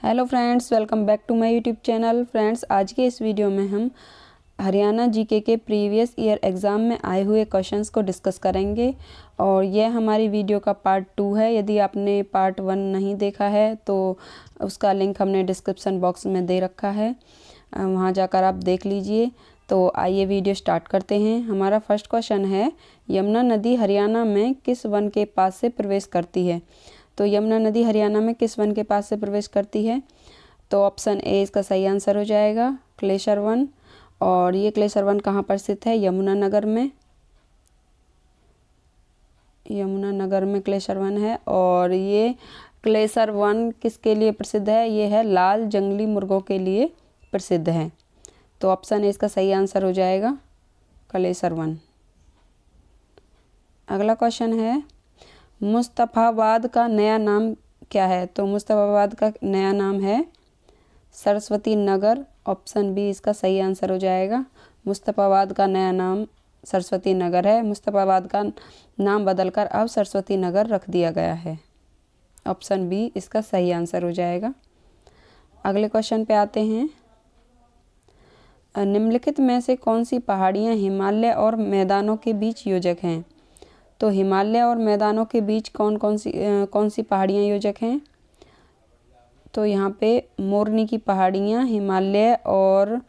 Hello friends, welcome back to my YouTube channel. Friends, आज के इस वीडियो में हम हरियाणा जीके के प्रीवियस ईयर एग्ज़ाम में आए हुए क्वेश्चंस को डिस्कस करेंगे और यह हमारी वीडियो का पार्ट 2 है। यदि आपने पार्ट 1 नहीं देखा है तो उसका लिंक हमने डिस्क्रिप्शन बॉक्स में दे रखा है, वहां जाकर आप देख लीजिए। तो आइए वीडियो स्टार्ट करते हैं। हमारा फर्स्ट क्वेश्चन है, यमुना नदी हरियाणा में किस वन के पास से प्रवेश करती है? तो यमुना नदी हरियाणा में किस वन के पास से प्रवेश करती है? तो ऑप्शन ए इसका सही आंसर हो जाएगा, क्लेशर वन। और ये क्लेशर वन कहाँ पर स्थित है? यमुनानगर में। यमुनानगर में क्लेशर वन है। और ये क्लेशर वन किसके लिए प्रसिद्ध है? ये है लाल जंगली मुर्गों के लिए प्रसिद्ध है। तो ऑप्शन ए इसका सही आंसर हो जाएगा, क्लेशर वन। अगला क्वेश्चन है, मुस्तफ़ाबाद का नया नाम क्या है? तो मुस्तफ़ाबाद का नया नाम है सरस्वती नगर। ऑप्शन बी इसका सही आंसर हो जाएगा। मुस्तफ़ाबाद का नया नाम सरस्वती नगर है। मुस्तफ़ाबाद का नाम बदलकर अब सरस्वती नगर रख दिया गया है। ऑप्शन बी इसका सही आंसर हो जाएगा। अगले क्वेश्चन पे आते हैं, निम्नलिखित में से कौन सी पहाड़ियाँ हिमालय और मैदानों के बीच योजक हैं? तो हिमालय और मैदानों के बीच कौन सी पहाड़ियाँ योजक हैं? तो यहाँ पे मोरनी की पहाड़ियाँ हिमालय और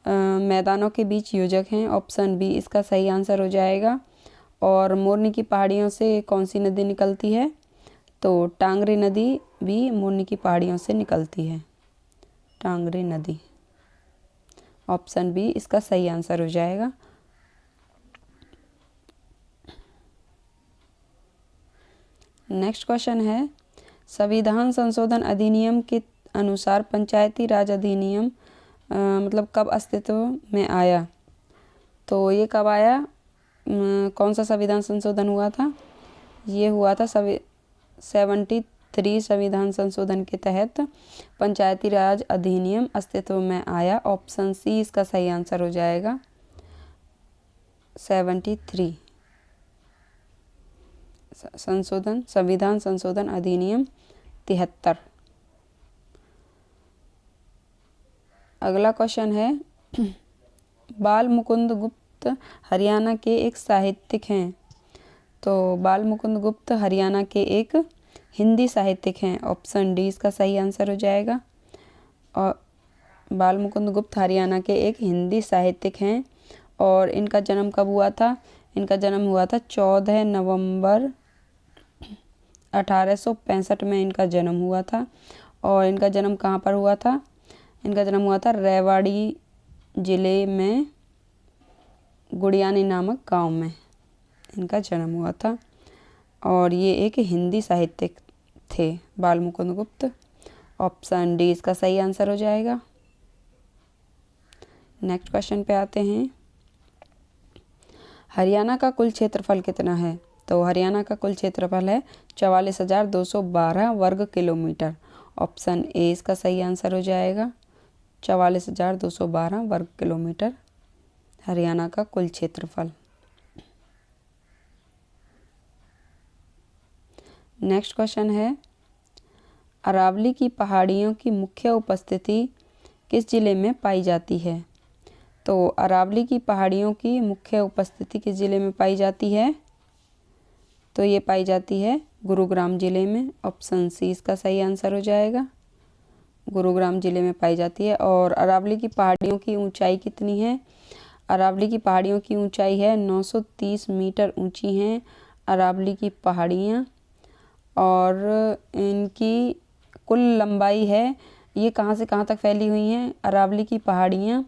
मैदानों के बीच योजक हैं। ऑप्शन बी इसका सही आंसर हो जाएगा। और मोरनी की पहाड़ियों से कौन सी नदी निकलती है? तो टांगरी नदी भी मोरनी की पहाड़ियों से निकलती है, टांगरी नदी। ऑप्शन बी इसका सही आंसर हो जाएगा। नेक्स्ट क्वेश्चन है, संविधान संशोधन अधिनियम के अनुसार पंचायती राज अधिनियम मतलब कब अस्तित्व में आया? तो ये कब आया? कौन सा संविधान संशोधन हुआ था? ये हुआ था 73 संविधान संशोधन के तहत पंचायती राज अधिनियम अस्तित्व में आया। ऑप्शन सी इसका सही आंसर हो जाएगा, 73 संविधान संशोधन अधिनियम 73। अगला क्वेश्चन है, बाल मुकुंद गुप्त हरियाणा के एक साहित्यिक हैं। तो बाल मुकुंद गुप्त हरियाणा के एक हिंदी साहित्यिक हैं। ऑप्शन डी इसका सही आंसर हो जाएगा। और बाल मुकुंद गुप्त हरियाणा के एक हिंदी साहित्यिक हैं। और इनका जन्म कब हुआ था? इनका जन्म हुआ था 14 नवंबर 1865 में इनका जन्म हुआ था। और इनका जन्म कहाँ पर हुआ था? इनका जन्म हुआ था रेवाड़ी ज़िले में गुड़ियानी नामक गांव में इनका जन्म हुआ था। और ये एक हिंदी साहित्यिक थे, बाल मुकुंद गुप्त। ऑप्शन डी इसका सही आंसर हो जाएगा। नेक्स्ट क्वेश्चन पे आते हैं, हरियाणा का कुल क्षेत्रफल कितना है? तो हरियाणा का कुल क्षेत्रफल है 44,212 वर्ग किलोमीटर। ऑप्शन ए इसका सही आंसर हो जाएगा, 44,212 वर्ग किलोमीटर हरियाणा का कुल क्षेत्रफल। नेक्स्ट क्वेश्चन है, अरावली की पहाड़ियों की मुख्य उपस्थिति किस जिले में पाई जाती है? तो अरावली की पहाड़ियों की मुख्य उपस्थिति किस जिले में पाई जाती है? तो ये पाई जाती है गुरुग्राम जिले में। ऑप्शन सी इसका सही आंसर हो जाएगा, गुरुग्राम जिले में पाई जाती है। और अरावली की पहाड़ियों की ऊंचाई कितनी है? अरावली की पहाड़ियों की ऊंचाई है 930 मीटर ऊंची हैं अरावली की पहाड़ियाँ। और इनकी कुल लंबाई है, ये कहाँ से कहाँ तक फैली हुई हैं? अरावली की पहाड़ियाँ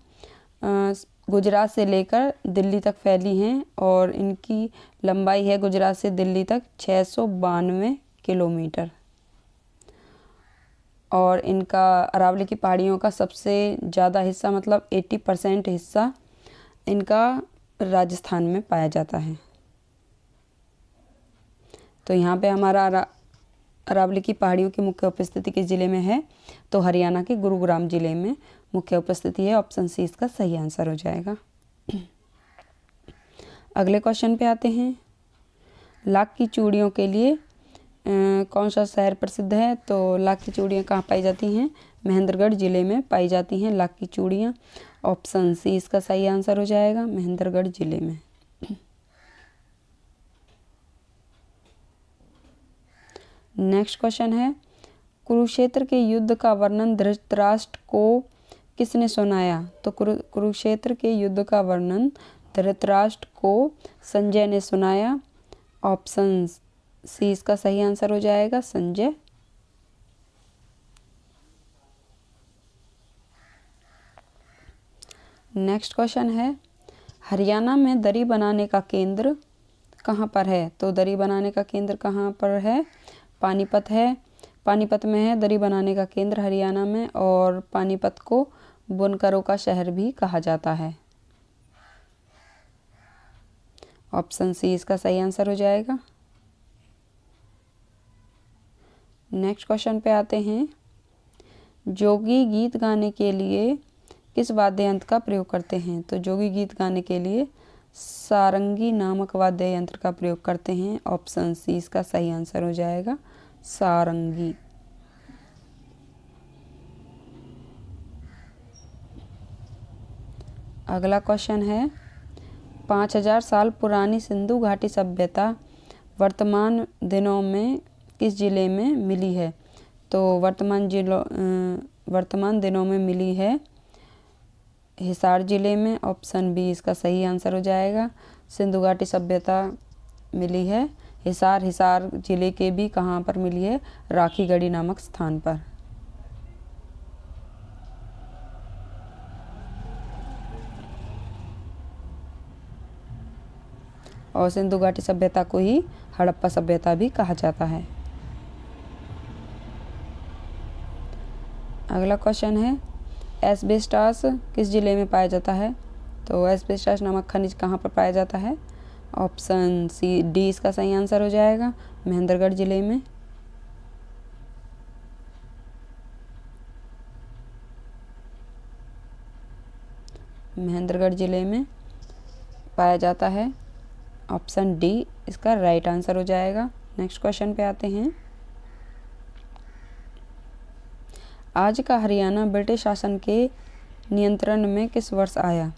गुजरात से लेकर दिल्ली तक फैली हैं। और इनकी लंबाई है गुजरात से दिल्ली तक 692 किलोमीटर। और इनका अरावली की पहाड़ियों का सबसे ज़्यादा हिस्सा मतलब 80% हिस्सा इनका राजस्थान में पाया जाता है। तो यहाँ पे हमारा अरावली की पहाड़ियों की मुख्य उपस्थिति किस जिले में है? तो हरियाणा के गुरुग्राम जिले में मुख्य उपस्थिति है। ऑप्शन सी इसका सही आंसर हो जाएगा। अगले क्वेश्चन पे आते हैं, लाख की चूड़ियों के लिए कौन सा शहर प्रसिद्ध है? तो लाख की चूड़ियाँ कहाँ पाई जाती हैं? महेंद्रगढ़ जिले में पाई जाती हैं लाख की चूड़ियाँ। ऑप्शन सी इसका सही आंसर हो जाएगा, महेंद्रगढ़ जिले में। नेक्स्ट क्वेश्चन है, कुरुक्षेत्र के युद्ध का वर्णन धृतराष्ट्र को किसने सुनाया? तो कुरुक्षेत्र के युद्ध का वर्णन धृतराष्ट्र को संजय ने सुनाया। ऑप्शन सी इसका सही आंसर हो जाएगा, संजय। नेक्स्ट क्वेश्चन है, हरियाणा में दरी बनाने का केंद्र कहाँ पर है? तो दरी बनाने का केंद्र कहाँ पर है? पानीपत है, पानीपत में है दरी बनाने का केंद्र हरियाणा में। और पानीपत को बुनकरों का शहर भी कहा जाता है। ऑप्शन सी इसका सही आंसर हो जाएगा। नेक्स्ट क्वेश्चन पे आते हैं, जोगी गीत गाने के लिए किस वाद्य यंत्र का प्रयोग करते हैं? तो जोगी गीत गाने के लिए सारंगी नामक वाद्य यंत्र का प्रयोग करते हैं। ऑप्शन सी इसका सही आंसर हो जाएगा, सारंगी। अगला क्वेश्चन है, 5000 साल पुरानी सिंधु घाटी सभ्यता वर्तमान दिनों में किस जिले में मिली है? तो वर्तमान दिनों में मिली है हिसार जिले में। ऑप्शन बी इसका सही आंसर हो जाएगा, सिंधु घाटी सभ्यता मिली है हिसार जिले के भी कहाँ पर मिली है? राखीगढ़ी नामक स्थान पर। और सिंधु घाटी सभ्यता को ही हड़प्पा सभ्यता भी कहा जाता है। अगला क्वेश्चन है, एस्बेस्टॉस किस जिले में पाया जाता है? तो एस्बेस्टॉस नामक खनिज कहाँ पर पाया जाता है? ऑप्शन सी डी इसका सही आंसर हो जाएगा, महेंद्रगढ़ जिले में। महेंद्रगढ़ जिले में पाया जाता है। ऑप्शन डी इसका राइट आंसर हो जाएगा। नेक्स्ट क्वेश्चन पे आते हैं, आज का हरियाणा ब्रिटिश शासन के नियंत्रण में किस वर्ष आया?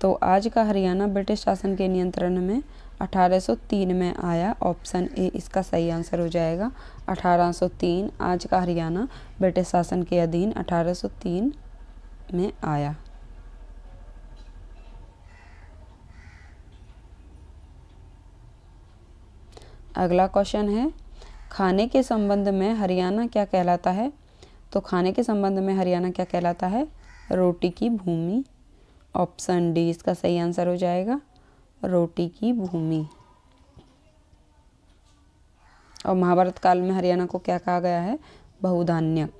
तो आज का हरियाणा ब्रिटिश शासन के नियंत्रण में 1803 में आया। ऑप्शन ए इसका सही आंसर हो जाएगा, 1803। आज का हरियाणा ब्रिटिश शासन के अधीन 1803 में आया। अगला क्वेश्चन है, खाने के संबंध में हरियाणा क्या कहलाता है? तो खाने के संबंध में हरियाणा क्या कहलाता है? रोटी की भूमि। ऑप्शन डी इसका सही आंसर हो जाएगा, रोटी की भूमि। और महाभारत काल में हरियाणा को क्या कहा गया है? बहुधान्यक।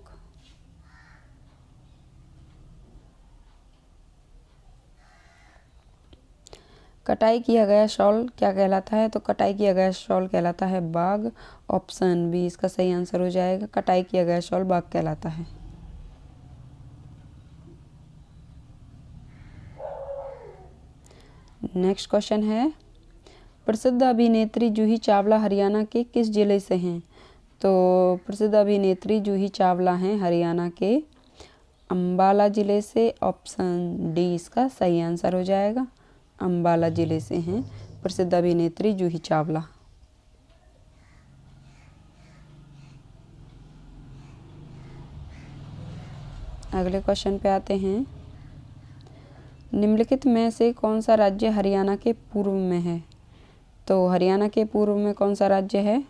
कटाई किया गया शॉल क्या कहलाता है? तो कटाई किया गया शॉल कहलाता है बाग। ऑप्शन बी इसका सही आंसर हो जाएगा, कटाई किया गया शॉल बाग कहलाता है। नेक्स्ट क्वेश्चन है, प्रसिद्ध अभिनेत्री जूही चावला हरियाणा के किस जिले से हैं? तो प्रसिद्ध अभिनेत्री जूही चावला हैं हरियाणा के अंबाला जिले से। ऑप्शन डी इसका सही आंसर हो जाएगा, अंबाला जिले से हैं प्रसिद्ध अभिनेत्री जूही चावला। अगले क्वेश्चन पे आते हैं, निम्नलिखित में से कौन सा राज्य हरियाणा के पूर्व में है? तो हरियाणा के पूर्व में कौन सा राज्य है?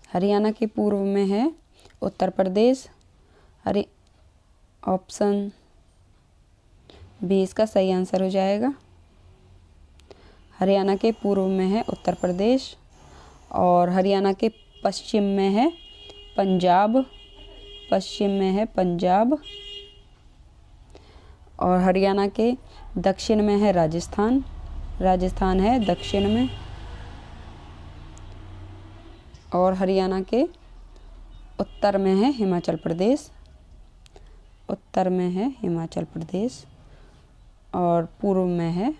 हरियाणा के पूर्व में है उत्तर प्रदेश। ऑप्शन बी इसका सही आंसर हो जाएगा, हरियाणा के पूर्व में है उत्तर प्रदेश। और हरियाणा के पश्चिम में है पंजाब, पश्चिम में है पंजाब। और हरियाणा के दक्षिण में है राजस्थान, राजस्थान है दक्षिण में। और हरियाणा के उत्तर में है हिमाचल प्रदेश, उत्तर में है हिमाचल प्रदेश। और पूर्व में है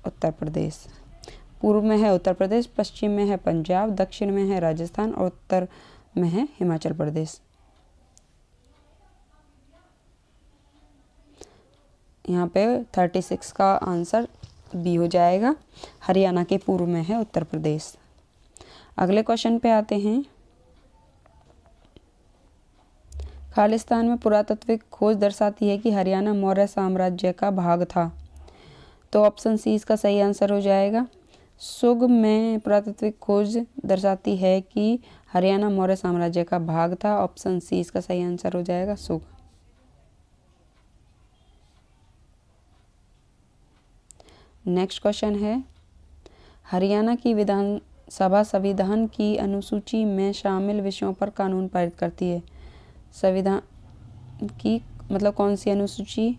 उत्तर प्रदेश। पूर्व में है उत्तर प्रदेश, पश्चिम में है पंजाब, दक्षिण में है राजस्थान और उत्तर में है हिमाचल प्रदेश। यहाँ पे 36 का आंसर बी हो जाएगा। हरियाणा के पूर्व में है उत्तर प्रदेश। अगले क्वेश्चन पे आते हैं। खालिस्तान में पुरातात्विक खोज दर्शाती है कि हरियाणा मौर्य साम्राज्य का भाग था। तो ऑप्शन सी इसका सही आंसर हो जाएगा। सुग में पुरातात्विक खोज दर्शाती है कि हरियाणा मौर्य साम्राज्य का भाग था। ऑप्शन सी इसका सही आंसर हो जाएगा, सुग। नेक्स्ट क्वेश्चन है, हरियाणा की विधानसभा संविधान की अनुसूची में शामिल विषयों पर कानून पारित करती है। संविधान की मतलब कौन सी अनुसूची?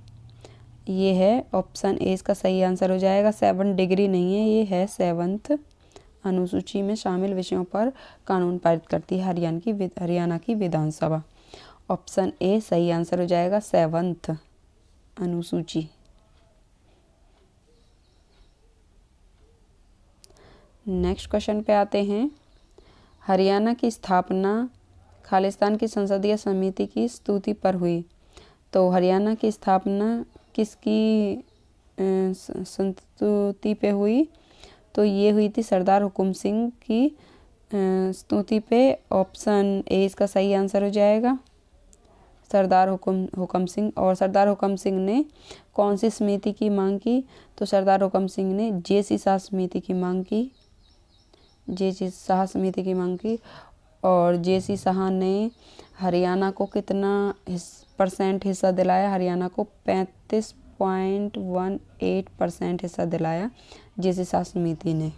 ये है ऑप्शन ए इसका सही आंसर हो जाएगा। 7 डिग्री नहीं है, ये है 7th अनुसूची में शामिल विषयों पर कानून पारित करती है हरियाणा की विधानसभा। ऑप्शन ए सही आंसर हो जाएगा, 7th अनुसूची। नेक्स्ट क्वेश्चन पे आते हैं। हरियाणा की स्थापना खालिस्तान की संसदीय समिति की स्तुति पर हुई। तो हरियाणा की स्थापना किसकी स्तुति पे हुई? तो ये हुई थी सरदार हुकुम सिंह की स्तुति पे। ऑप्शन ए इसका सही आंसर हो जाएगा, सरदार हुकुम सिंह। और सरदार हुकुम सिंह ने कौन सी समिति की मांग की? तो सरदार हुकुम सिंह ने जे.सी. शाह समिति की मांग की, जे.सी. शाह समिति की मांग की। और जे.सी. शाह ने हरियाणा को कितना % हिस्सा दिलाया? हरियाणा को 35.18% हिस्सा दिलाया जे.सी. शाह समिति ने।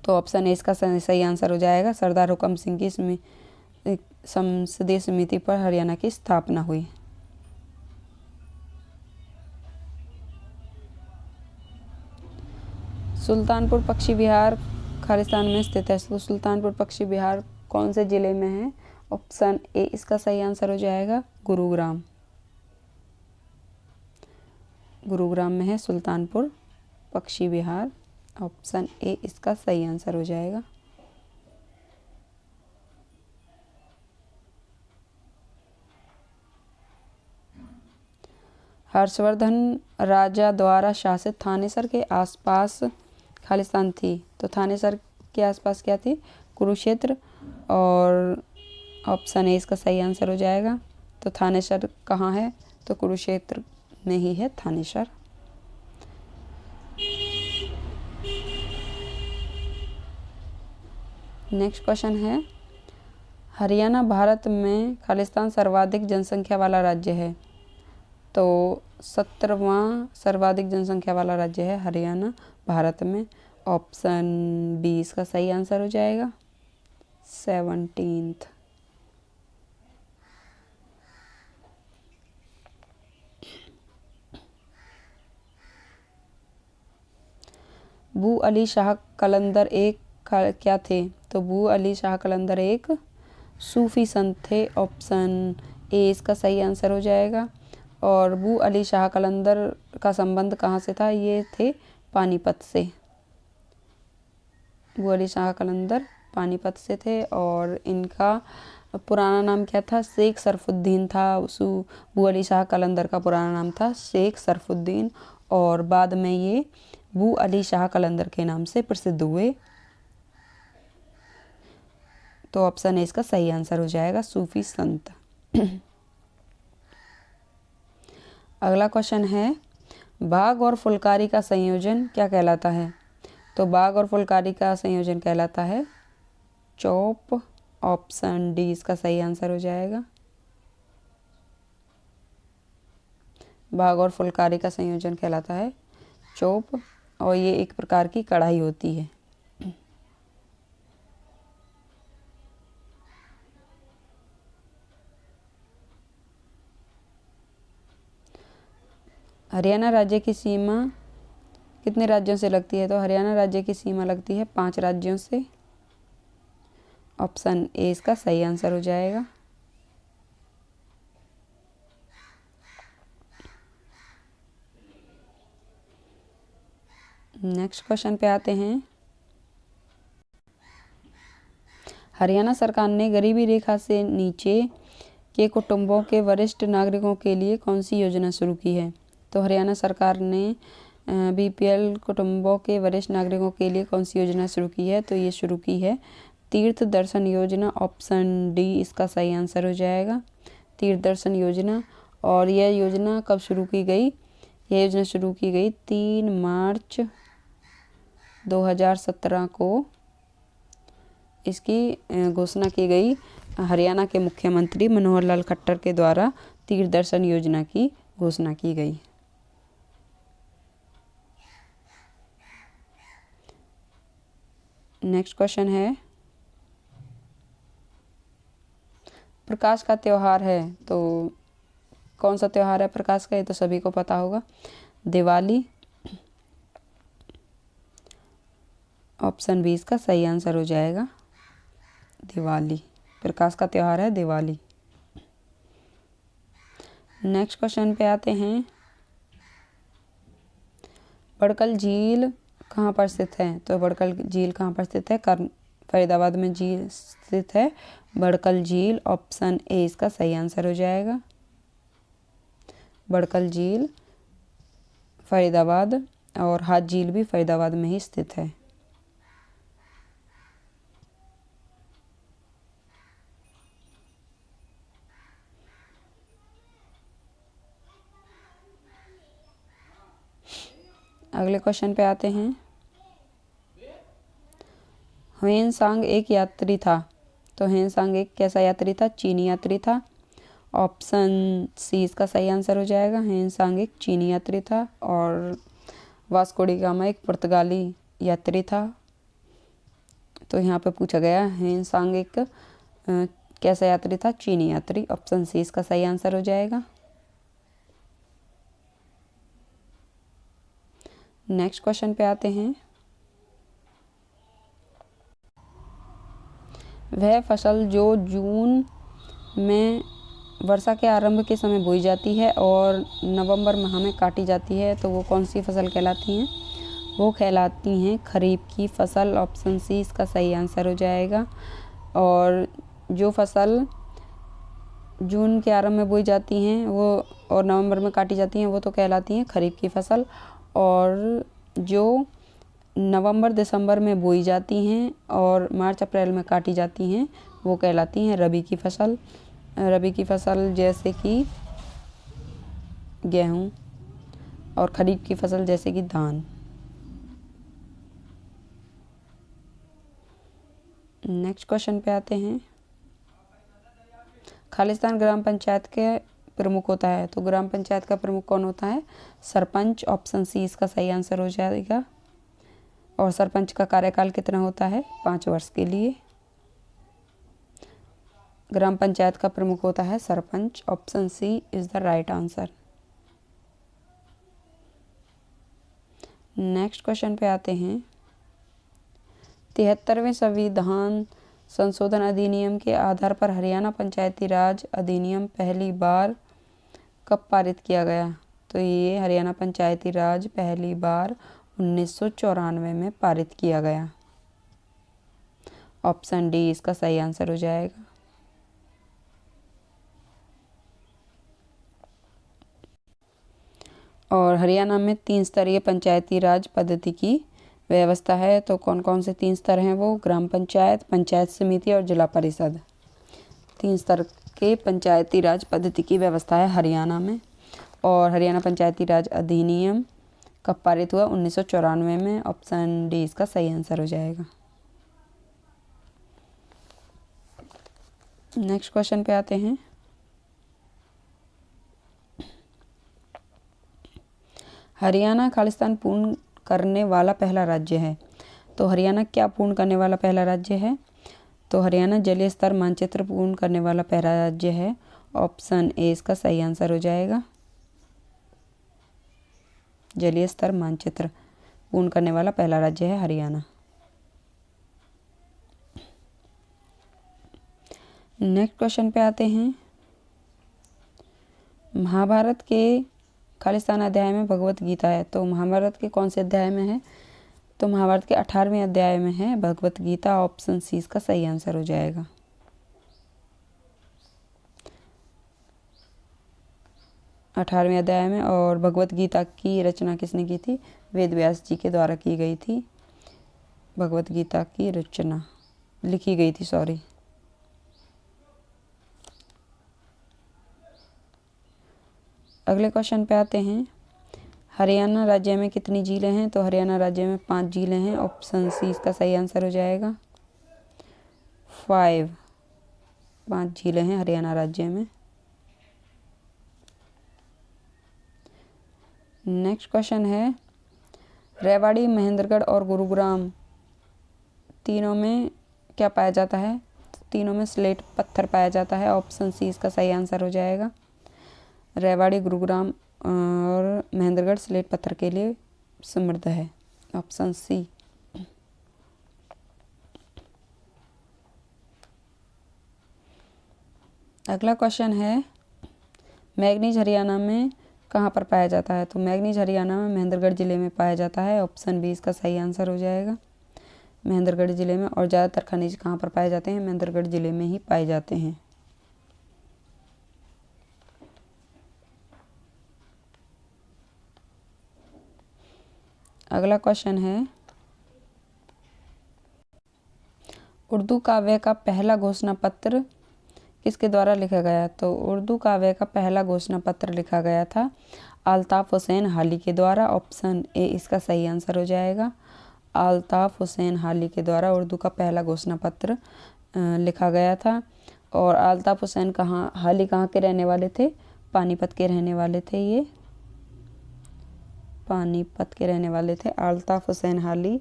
तो ऑप्शन ए इसका सही आंसर हो जाएगा, सरदार हुकुम सिंह की संसदीय समिति पर हरियाणा की स्थापना हुई। सुल्तानपुर पक्षी विहार खालिस्तान में स्थित है। तो सुल्तानपुर पक्षी विहार कौन से जिले में है? ऑप्शन ए इसका सही आंसर हो जाएगा, गुरुग्राम। गुरुग्राम में है सुल्तानपुर पक्षी विहार। ऑप्शन ए इसका सही आंसर हो जाएगा। हर्षवर्धन राजा द्वारा शासित थानेसर के आसपास खालिस्तान थी। तो थानेसर के आसपास क्या थी? कुरुक्षेत्र। और ऑप्शन ए इसका सही आंसर हो जाएगा। तो थानेसर कहाँ है? तो कुरुक्षेत्र में ही है थानेसर। नेक्स्ट क्वेश्चन है, हरियाणा भारत में खालिस्तान सर्वाधिक जनसंख्या वाला राज्य है। तो 17वां सर्वाधिक जनसंख्या वाला राज्य है हरियाणा भारत में। ऑप्शन बी इसका सही आंसर हो जाएगा, 17th। बू अली शाह कलंदर एक क्या थे? तो बू अली शाह कलंदर एक सूफी संत थे। ऑप्शन ए इसका सही आंसर हो जाएगा। और बू अली शाह कलंदर का संबंध कहाँ से था? ये थे पानीपत से। बू अली शाह कलंदर पानीपत से थे। और इनका पुराना नाम क्या था? शेख सरफुद्दीन था। बू अली शाह कलंदर का पुराना नाम था शेख सरफुद्दीन। और बाद में ये बू अली शाह कलंदर के नाम से प्रसिद्ध हुए। तो ऑप्शन ए इसका सही आंसर हो जाएगा, सूफी संत। अगला क्वेश्चन है, बाघ और फुलकारी का संयोजन क्या कहलाता है? तो बाघ और फुलकारी का संयोजन कहलाता है चौप। ऑप्शन डी इसका सही आंसर हो जाएगा। बाघ और फुलकारी का संयोजन कहलाता है चौप। और ये एक प्रकार की कढ़ाई होती है। हरियाणा राज्य की सीमा कितने राज्यों से लगती है? तो हरियाणा राज्य की सीमा लगती है 5 राज्यों से। ऑप्शन ए इसका सही आंसर हो जाएगा। नेक्स्ट क्वेश्चन पे आते हैं। हरियाणा सरकार ने गरीबी रेखा से नीचे के कुटुंबों के वरिष्ठ नागरिकों के लिए कौन सी योजना शुरू की है? तो हरियाणा सरकार ने बीपीएल कुटुंबों के वरिष्ठ नागरिकों के लिए कौन सी योजना शुरू की है? तो ये शुरू की है तीर्थ दर्शन योजना। ऑप्शन डी इसका सही आंसर हो जाएगा, तीर्थ दर्शन योजना। और यह योजना कब शुरू की गई? यह योजना शुरू की गई 3 मार्च 2017 को इसकी घोषणा की गई हरियाणा के मुख्यमंत्री मनोहर लाल खट्टर के द्वारा तीर्थ दर्शन योजना की घोषणा की गई। नेक्स्ट क्वेश्चन है, प्रकाश का त्योहार है तो कौन सा त्योहार है प्रकाश का? ये तो सभी को पता होगा, दिवाली। ऑप्शन बी इसका सही आंसर हो जाएगा, दिवाली। प्रकाश का त्योहार है दिवाली। नेक्स्ट क्वेश्चन पे आते हैं, बड़कल झील कहाँ पर स्थित है? तो बड़कल झील कहाँ पर स्थित है? फरीदाबाद में झील स्थित है बड़कल झील। ऑप्शन ए इसका सही आंसर हो जाएगा, बड़कल झील फरीदाबाद, और हाथ झील भी फरीदाबाद में ही स्थित है। अगले क्वेश्चन पे आते हैं, ह्वेनसांग एक यात्री था, तो ह्वेनसांग एक कैसा यात्री था? चीनी यात्री था। ऑप्शन सी इसका सही आंसर हो जाएगा, ह्वेनसांग एक चीनी यात्री था। और वास्को डी गामा एक पुर्तगाली यात्री था। तो यहाँ पे पूछा गया ह्वेनसांग एक कैसा यात्री था? चीनी यात्री। ऑप्शन सी इसका सही आंसर हो जाएगा। नेक्स्ट क्वेश्चन पे आते हैं, वह फसल जो जून में वर्षा के आरंभ के समय बोई जाती है और नवंबर माह में काटी जाती है, तो वो कौन सी फसल कहलाती हैं? वो कहलाती हैं खरीफ की फसल। ऑप्शन सी इसका सही आंसर हो जाएगा। और जो फसल जून के आरंभ में बोई जाती हैं वो और नवंबर में काटी जाती हैं वो तो कहलाती हैं खरीफ की फसल। और जो नवंबर दिसंबर में बोई जाती हैं और मार्च अप्रैल में काटी जाती हैं वो कहलाती हैं रबी की फसल। रबी की फसल जैसे कि गेहूँ, और खरीफ की फसल जैसे कि धान। नेक्स्ट क्वेश्चन पे आते हैं, खालिस्तान ग्राम पंचायत के प्रमुख होता है, तो ग्राम पंचायत का प्रमुख कौन होता है? सरपंच। ऑप्शन सी इसका सही आंसर हो जाएगा। और सरपंच का कार्यकाल कितना होता है? 5 वर्ष के लिए। ग्राम पंचायत का प्रमुख होता है sarpanch. Option C is the right answer. Next question पे आते हैं, 73वें संविधान संशोधन अधिनियम के आधार पर हरियाणा पंचायती राज अधिनियम पहली बार कब पारित किया गया? तो ये हरियाणा पंचायती राज पहली बार 1994 में पारित किया गया। ऑप्शन डी इसका सही आंसर हो जाएगा। और हरियाणा में 3 स्तरीय पंचायती राज पद्धति की व्यवस्था है, तो कौन कौन से 3 स्तर हैं वो? ग्राम पंचायत, पंचायत समिति और जिला परिषद। 3 स्तर के पंचायती राज पद्धति की व्यवस्था है हरियाणा में। और हरियाणा पंचायती राज अधिनियम कब पारित हुआ? 1994 में। ऑप्शन डी इसका सही आंसर हो जाएगा। नेक्स्ट क्वेश्चन पे आते हैं, हरियाणा खालिस्तान पूर्ण करने वाला पहला राज्य है, तो हरियाणा क्या पूर्ण करने वाला पहला राज्य है? तो हरियाणा जलीय स्तर मानचित्र पूर्ण करने वाला पहला राज्य है। ऑप्शन ए इसका सही आंसर हो जाएगा, जलीय स्तर मानचित्र पूर्ण करने वाला पहला राज्य है हरियाणा। नेक्स्ट क्वेश्चन पे आते हैं, महाभारत के खालिस्तान अध्याय में भगवत गीता है, तो महाभारत के कौन से अध्याय में है? तो महाभारत के 18वें अध्याय में है भगवत गीता, ऑप्शन सी इसका सही आंसर हो जाएगा। 18वें अध्याय में। और भगवत गीता की रचना किसने की थी? वेद व्यास जी के द्वारा की गई थी। भगवत गीता की रचना लिखी गई थी, सॉरी। अगले क्वेश्चन पे आते हैं। हरियाणा राज्य में कितनी झीलें हैं? तो हरियाणा राज्य में 5 झीलें हैं, ऑप्शन सी इसका सही आंसर हो जाएगा। 5 झीलें हैं हरियाणा राज्य में। नेक्स्ट क्वेश्चन है, रेवाड़ी, महेंद्रगढ़ और गुरुग्राम तीनों में क्या पाया जाता है? तीनों में स्लेट पत्थर पाया जाता है, ऑप्शन सी इसका सही आंसर हो जाएगा। रेवाड़ी, गुरुग्राम और महेंद्रगढ़ स्लेट पत्थर के लिए समृद्ध है, ऑप्शन सी। अगला क्वेश्चन है, मैग्नीज हरियाणा में कहाँ पर पाया जाता है? तो मैग्नीज हरियाणा में महेंद्रगढ़ ज़िले में पाया जाता है, ऑप्शन बी इसका सही आंसर हो जाएगा। महेंद्रगढ़ ज़िले में। और ज़्यादातर खनिज कहाँ पर पाए जाते हैं? महेंद्रगढ़ ज़िले में ही पाए जाते हैं। अगला क्वेश्चन है, उर्दू काव्य का पहला घोषणा पत्र किसके द्वारा लिखा गया? तो उर्दू काव्य का पहला घोषणा पत्र लिखा गया था अल्ताफ हुसैन हाली के द्वारा, ऑप्शन ए इसका सही आंसर हो जाएगा। अल्ताफ हुसैन हाली के द्वारा उर्दू का पहला घोषणा पत्र लिखा गया था। और अल्ताफ हुसैन हाली कहाँ के रहने वाले थे? पानीपत के रहने वाले थे। ये पानीपत के रहने वाले थे अल्ताफ हुसैन हाली।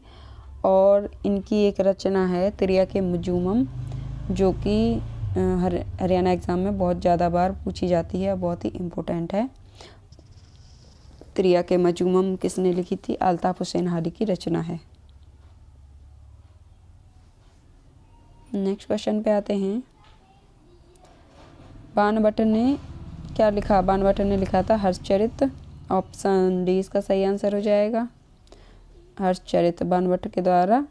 और इनकी एक रचना है तिरिया के मजूमम, जो कि हरियाणा एग्ज़ाम में बहुत ज़्यादा बार पूछी जाती है, बहुत ही इम्पोर्टेंट है। तिरिया के मजूमम किसने लिखी थी? अल्ताफ हुसैन हाली की रचना है। नेक्स्ट क्वेश्चन पे आते हैं। बाणभट्ट ने क्या लिखा? बाणभट्ट ने लिखा था हर्षचरित, ऑप्शन डी इसका सही आंसर हो जाएगा। हर्षचरित बाणभट्ट के द्वारा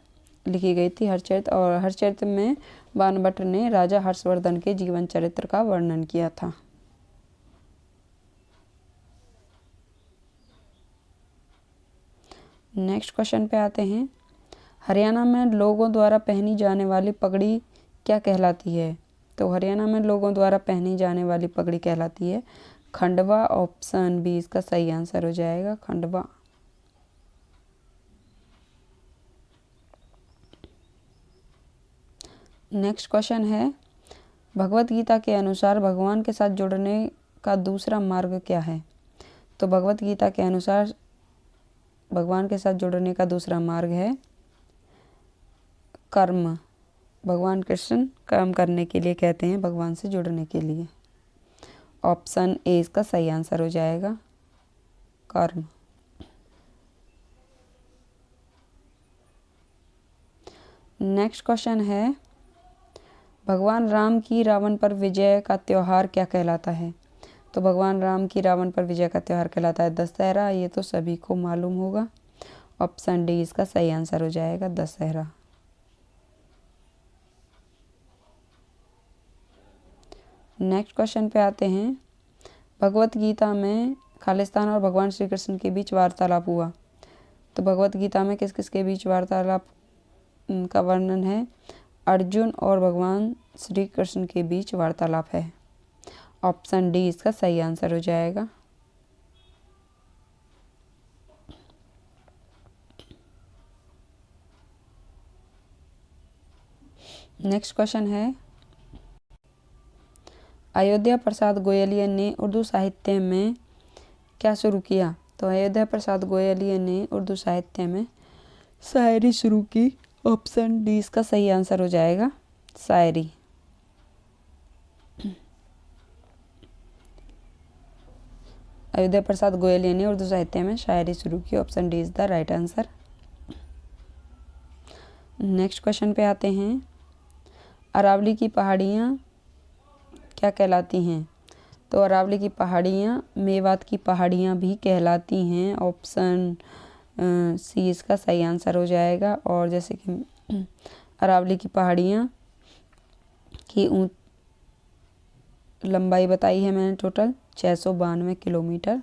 लिखी गई थी हर्षचरित। और हर्षचरित में बाणभट्ट ने राजा हर्षवर्धन के जीवन चरित्र का वर्णन किया था। नेक्स्ट क्वेश्चन पे आते हैं। हरियाणा में लोगों द्वारा पहनी जाने वाली पगड़ी क्या कहलाती है? तो हरियाणा में लोगों द्वारा पहनी जाने वाली पगड़ी कहलाती है खंडवा, ऑप्शन बी इसका सही आंसर हो जाएगा, खंडवा। नेक्स्ट क्वेश्चन है, भगवत गीता के अनुसार भगवान के साथ जुड़ने का दूसरा मार्ग क्या है? तो भगवत गीता के अनुसार भगवान के साथ जुड़ने का दूसरा मार्ग है कर्म। भगवान कृष्ण कर्म करने के लिए कहते हैं, भगवान से जुड़ने के लिए। ऑप्शन ए इसका सही आंसर हो जाएगा, कर्म। नेक्स्ट क्वेश्चन है, भगवान राम की रावण पर विजय का त्यौहार क्या कहलाता है? तो भगवान राम की रावण पर विजय का त्यौहार कहलाता है दशहरा। ये तो सभी को मालूम होगा, ऑप्शन डी इसका सही आंसर हो जाएगा, दशहरा। नेक्स्ट क्वेश्चन पे आते हैं। भगवत गीता में खालिस्तान और भगवान श्री कृष्ण के बीच वार्तालाप हुआ। तो भगवत गीता में किस किस के बीच वार्तालाप का वर्णन है? अर्जुन और भगवान श्री कृष्ण के बीच वार्तालाप है, ऑप्शन डी इसका सही आंसर हो जाएगा। नेक्स्ट क्वेश्चन है, अयोध्या प्रसाद गोयलिया ने उर्दू साहित्य में क्या शुरू किया? तो अयोध्या प्रसाद गोयलिया ने उर्दू साहित्य में शायरी शुरू की, ऑप्शन डी इसका सही आंसर हो जाएगा, शायरी। अयोध्या प्रसाद गोयलिया ने उर्दू साहित्य में शायरी शुरू की, option D is the right answer. Next question पे आते हैं। अरावली की पहाड़ियाँ क्या कहलाती हैं? तो अरावली की पहाड़ियाँ मेवात की पहाड़ियाँ भी कहलाती हैं, ऑप्शन सी इसका सही आंसर हो जाएगा। और जैसे कि अरावली की पहाड़ियाँ की लंबाई बताई है मैंने टोटल 692 किलोमीटर,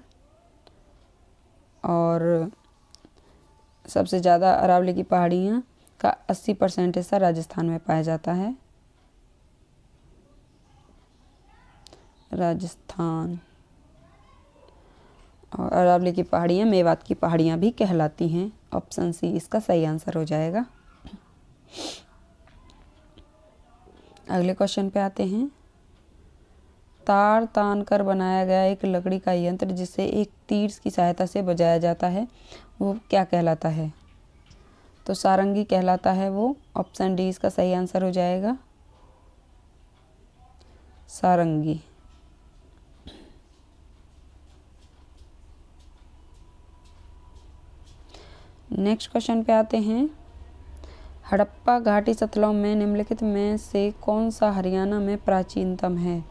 और सबसे ज़्यादा अरावली की पहाड़ियाँ का 80% हिस्सा राजस्थान में पाया जाता है। राजस्थान। और अरावली की पहाड़ियाँ मेवात की पहाड़ियाँ भी कहलाती हैं। ऑप्शन सी इसका सही आंसर हो जाएगा। अगले क्वेश्चन पे आते हैं। तार तान कर बनाया गया एक लकड़ी का यंत्र जिसे एक तीर की सहायता से बजाया जाता है, वो क्या कहलाता है? तो सारंगी कहलाता है वो। ऑप्शन डी इसका सही आंसर हो जाएगा, सारंगी। नेक्स्ट क्वेश्चन पे आते हैं। हड़प्पा घाटी सतलज में निम्नलिखित में से कौन सा हरियाणा में प्राचीनतम है?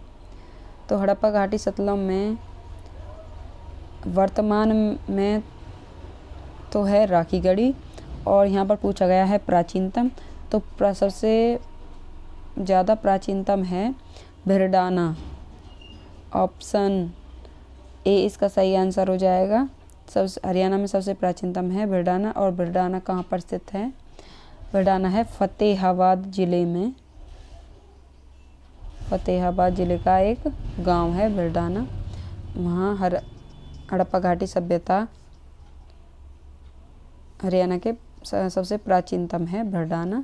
तो हड़प्पा घाटी सतलज में वर्तमान में तो है राखीगढ़ी, और यहाँ पर पूछा गया है प्राचीनतम, तो सबसे ज़्यादा प्राचीनतम है भिरडाना। ऑप्शन ए इसका सही आंसर हो जाएगा। हरियाणा में सबसे प्राचीनतम है भिरडाना। और भिरडाना कहाँ पर स्थित है? भिरडाना है फतेहाबाद ज़िले में। फतेहाबाद ज़िले का एक गांव है भिरडाना। वहाँ हड़प्पा घाटी सभ्यता हरियाणा के सबसे प्राचीनतम है भिरडाना।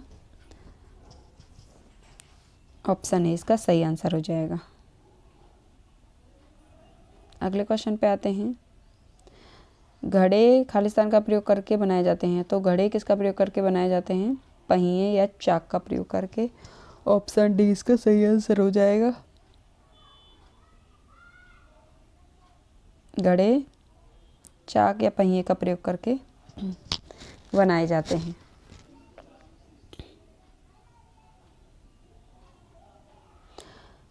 ऑप्शन ए इसका सही आंसर हो जाएगा। अगले क्वेश्चन पे आते हैं। घड़े खालिस्तान का प्रयोग करके बनाए जाते हैं, तो घड़े किसका प्रयोग करके बनाए जाते हैं? पहिए या चाक का प्रयोग करके। ऑप्शन डी इसका सही आंसर हो जाएगा। घड़े चाक या पहिए का प्रयोग करके बनाए जाते हैं।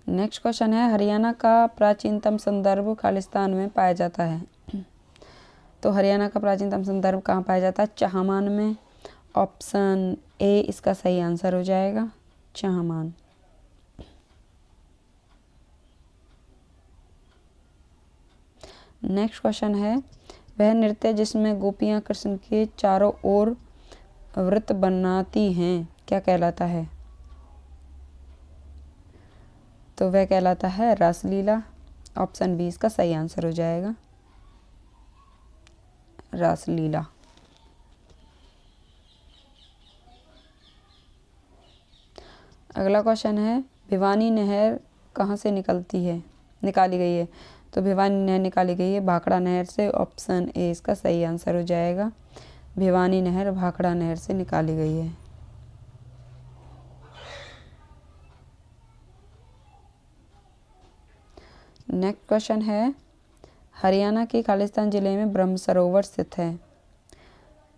नेक्स्ट क्वेश्चन है। हरियाणा का प्राचीनतम संदर्भ खालिस्तान में पाया जाता है, तो हरियाणा का प्राचीनतम संदर्भ कहाँ पाया जाता है? चाहमान में। ऑप्शन ए इसका सही आंसर हो जाएगा, चाहमान। नेक्स्ट क्वेश्चन है। वह नृत्य जिसमें गोपियाँ कृष्ण के चारों ओर वृत्त बनाती हैं क्या कहलाता है? तो वह कहलाता है रासलीला। ऑप्शन बी इसका सही आंसर हो जाएगा, रासलीला। अगला क्वेश्चन है। भिवानी नहर कहाँ से निकाली गई है? तो भिवानी नहर निकाली गई है भाखड़ा नहर से। ऑप्शन ए इसका सही आंसर हो जाएगा, भिवानी नहर भाखड़ा नहर से निकाली गई है। नेक्स्ट क्वेश्चन है। हरियाणा के खालिस्तान ज़िले में ब्रह्म सरोवर स्थित है,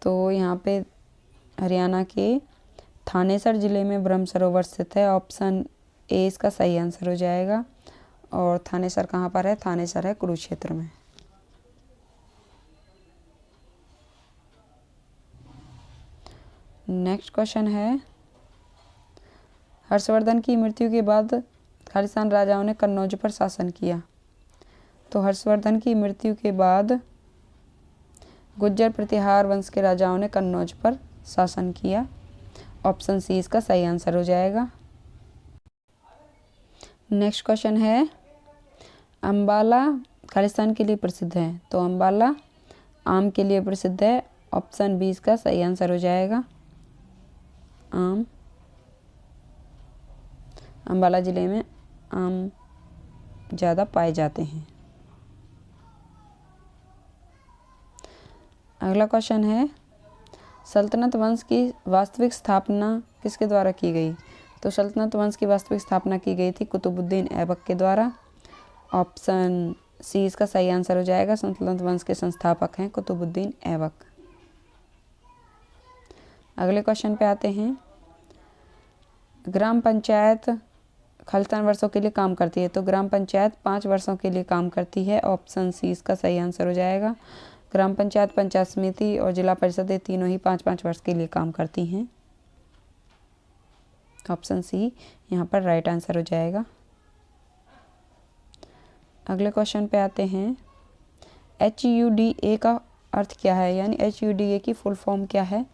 तो यहाँ पे हरियाणा के थानेसर ज़िले में ब्रह्म सरोवर स्थित है। ऑप्शन ए इसका सही आंसर हो जाएगा। और थानेसर कहाँ पर है? थानेसर है कुरुक्षेत्र में। नेक्स्ट क्वेश्चन है। हर्षवर्धन की मृत्यु के बाद खालिस्तान राजाओं ने कन्नौज पर शासन किया, तो हर्षवर्धन की मृत्यु के बाद गुज्जर प्रतिहार वंश के राजाओं ने कन्नौज पर शासन किया। ऑप्शन सी इसका सही आंसर हो जाएगा। नेक्स्ट क्वेश्चन है। अम्बाला खालिस्तान के लिए प्रसिद्ध है, तो अम्बाला आम के लिए प्रसिद्ध है। ऑप्शन बी इसका सही आंसर हो जाएगा, आम। अम्बाला ज़िले में आम ज़्यादा पाए जाते हैं। अगला क्वेश्चन है। सल्तनत वंश की वास्तविक स्थापना किसके द्वारा की गई? तो सल्तनत वंश की वास्तविक स्थापना की गई थी कुतुबुद्दीन ऐबक के द्वारा। ऑप्शन सी इसका सही आंसर हो जाएगा, सल्तनत वंश के संस्थापक हैं कुतुबुद्दीन ऐबक। अगले क्वेश्चन पे आते हैं। ग्राम पंचायत खालिस्तान वर्षों के लिए काम करती है, तो ग्राम पंचायत 5 वर्षों के लिए काम करती है। ऑप्शन सी इसका सही आंसर हो जाएगा। ग्राम पंचायत, पंचायत समिति और जिला परिषद ये तीनों ही 5-5 वर्ष के लिए काम करती हैं। ऑप्शन सी यहाँ पर राइट आंसर हो जाएगा। अगले क्वेश्चन पे आते हैं। HUDA का अर्थ क्या है, यानी HUDA की फुल फॉर्म क्या है?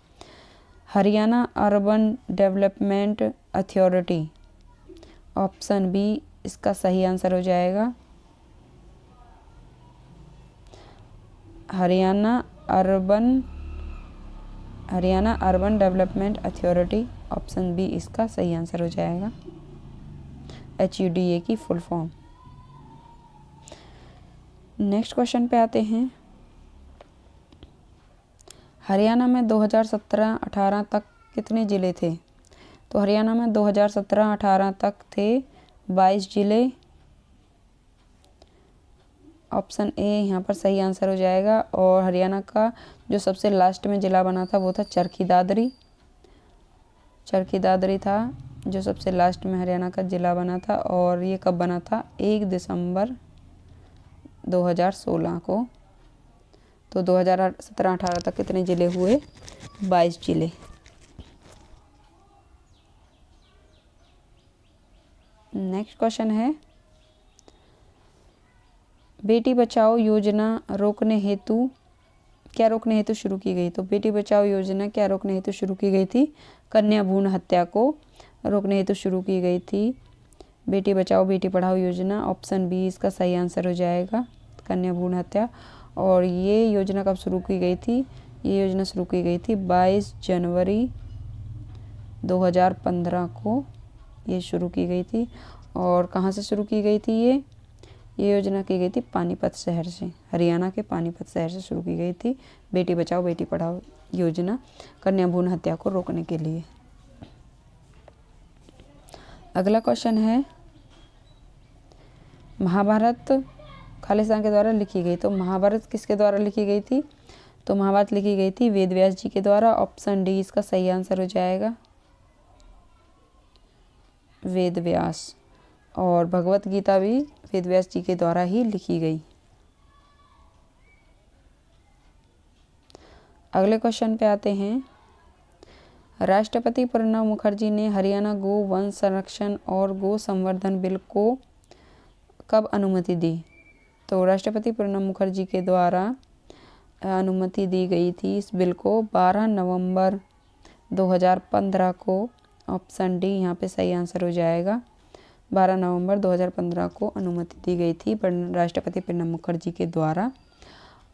Haryana urban development authority. Option B इसका सही आंसर हो जाएगा। Haryana urban development authority, option B इसका सही आंसर हो जाएगा। HUDA की फुल फॉर्म। नेक्स्ट क्वेश्चन पे आते हैं। हरियाणा में 2017-18 तक कितने ज़िले थे? तो हरियाणा में 2017-18 तक थे 22 ज़िले। ऑप्शन ए यहाँ पर सही आंसर हो जाएगा। और हरियाणा का जो सबसे लास्ट में ज़िला बना था वो था चरखी दादरी। चरखी दादरी था जो सबसे लास्ट में हरियाणा का ज़िला बना था, और ये कब बना था? 1 दिसंबर 2016 को। तो 2017-18 तक कितने ज़िले हुए? 22 ज़िले। नेक्स्ट क्वेश्चन है, बेटी बचाओ योजना रोकने हेतु शुरू की गई? तो बेटी बचाओ योजना क्या रोकने हेतु शुरू की गई थी? कन्या भ्रूण हत्या को रोकने हेतु शुरू की गई थी बेटी बचाओ बेटी पढ़ाओ योजना। ऑप्शन बी इसका सही आंसर हो जाएगा, कन्या भ्रूण हत्या। और ये योजना कब शुरू की गई थी? ये योजना शुरू की गई थी 22 जनवरी 2015 को ये शुरू की गई थी। और कहाँ से शुरू की गई थी? ये योजना की गई थी पानीपत शहर से, हरियाणा के पानीपत शहर से शुरू की गई थी बेटी बचाओ बेटी पढ़ाओ योजना, कन्या भ्रूण हत्या को रोकने के लिए। अगला क्वेश्चन है, महाभारत खालिस्तान के द्वारा लिखी गई। तो महाभारत किसके द्वारा लिखी गई थी? तो महाभारत लिखी गई थी वेद व्यास जी के द्वारा। ऑप्शन डी इसका सही आंसर हो जाएगा, वेद व्यास। और भगवत गीता भी वेद व्यास जी के द्वारा ही लिखी गई। अगले क्वेश्चन पे आते हैं। राष्ट्रपति प्रणब मुखर्जी ने हरियाणा गो वंश संरक्षण और गो संवर्धन बिल को कब अनुमति दी? तो राष्ट्रपति प्रणब मुखर्जी के द्वारा अनुमति दी गई थी इस बिल को 12 नवंबर 2015 को। ऑप्शन डी यहाँ पे सही आंसर हो जाएगा। 12 नवंबर 2015 को अनुमति दी गई थी राष्ट्रपति प्रणब मुखर्जी के द्वारा।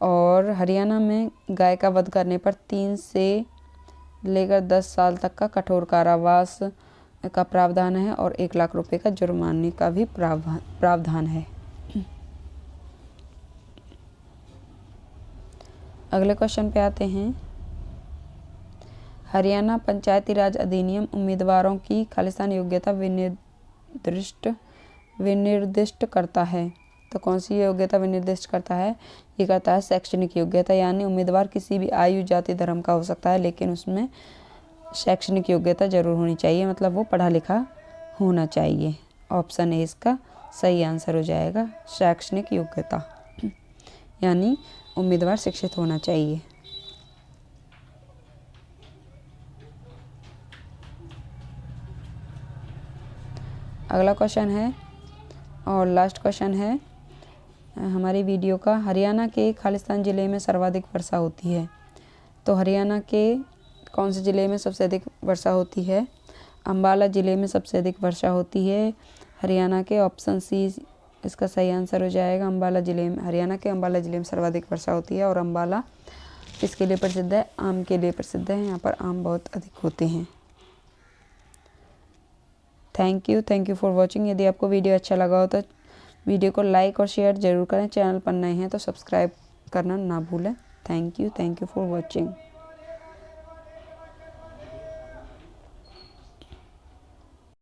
और हरियाणा में गाय का वध करने पर 3 से लेकर 10 साल तक का कठोर कारावास का प्रावधान है और 1 लाख रुपए का जुर्माने का भी प्रावधान है। अगले क्वेश्चन पे आते हैं। हरियाणा पंचायती राज अधिनियम उम्मीदवारों की खालिस्तान योग्यता विनिर्दिष्ट करता है। तो कौन सी योग्यता विनिर्दिष्ट करता है? ये करता है शैक्षणिक योग्यता, यानी उम्मीदवार किसी भी आयु जाति धर्म का हो सकता है, लेकिन उसमें शैक्षणिक योग्यता जरूर होनी चाहिए, मतलब वो पढ़ा लिखा होना चाहिए। ऑप्शन ए इसका सही आंसर हो जाएगा, शैक्षणिक योग्यता, यानी उम्मीदवार शिक्षित होना चाहिए। अगला क्वेश्चन है और लास्ट क्वेश्चन है हमारी वीडियो का। हरियाणा के खालिस्तान ज़िले में सर्वाधिक वर्षा होती है। तो हरियाणा के कौन से ज़िले में सबसे अधिक वर्षा होती है? अम्बाला ज़िले में सबसे अधिक वर्षा होती है हरियाणा के। ऑप्शन सी इसका सही आंसर हो जाएगा। अम्बाला ज़िले में, हरियाणा के अम्बाला ज़िले में सर्वाधिक वर्षा होती है। और अम्बाला किसके लिए प्रसिद्ध है? आम के लिए प्रसिद्ध है, यहाँ पर आम बहुत अधिक होते हैं। Thank you for watching. यदि आपको वीडियो अच्छा लगा हो तो वीडियो को लाइक और शेयर जरूर करें। चैनल पर नए हैं तो सब्सक्राइब करना ना भूलें। Thank you for watching.